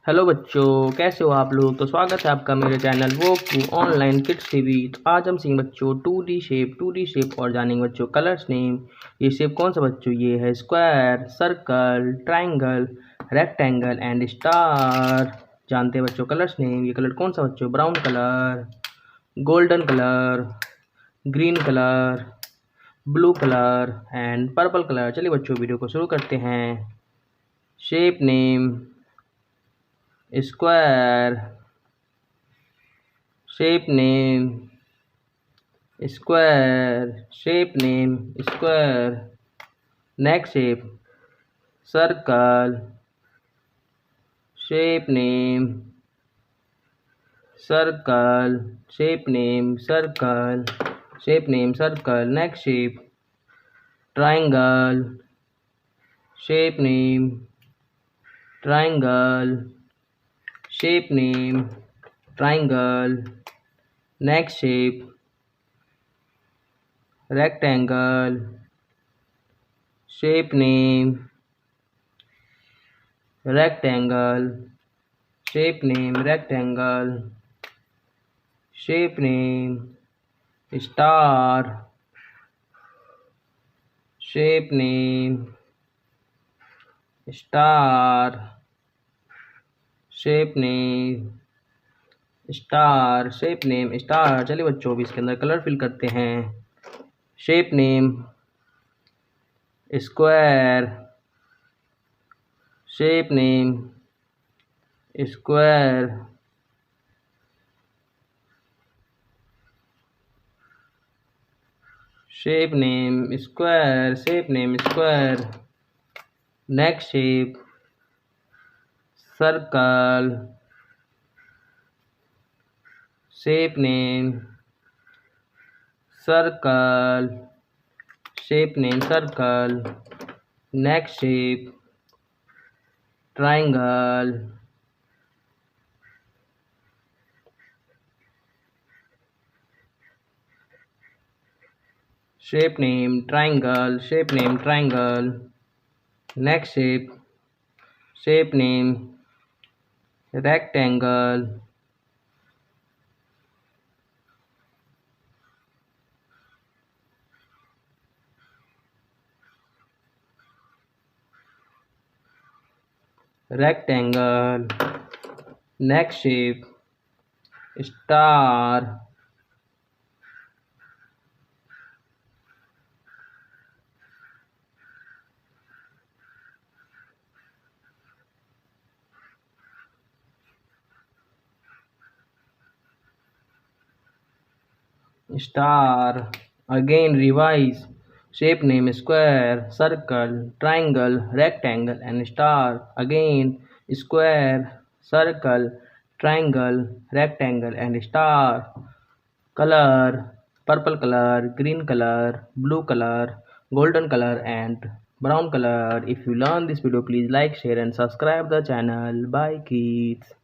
Hello बच्चों, कैसे हो आप लोग। तो स्वागत है आपका मेरे चैनल वो टू ऑनलाइन किड्स टीवी। तो आज हम सीखेंगे बच्चों 2D शेप और जानेंगे बच्चों कलर्स नेम। ये शेप कौन सा बच्चों, ये है square, circle, triangle, rectangle and star. जानते हैं बच्चों कलर्स नेम। ये कलर कौन सा बच्चों, brown colour, golden colour, green colour, blue colour and purple colour. चलिए बच्चों वीडियो को शुरू करते हैं। Shape name square, shape name square, shape name square. Next shape circle, shape name circle, shape name circle, shape name circle. Next shape triangle, shape name triangle, shape name triangle. Next shape rectangle, shape name rectangle, shape name rectangle, shape name star, shape name star, shape name star, shape name star. चलिए बच्चों भी इसके अंदर colour fill करते हैं। Shape name square, shape name square, shape name square, shape name square. Next shape circle, shape name circle, shape name circle. Next shape triangle, shape name triangle, shape name triangle. Next shape name rectangle, rectangle. Next shape star, star. Again revise. Shape name square, circle, triangle, rectangle and star. Again square, circle, triangle, rectangle and star. Color purple color, green color, blue color, golden color and brown color. If you learn this video, please like, share and subscribe the channel. Bye kids.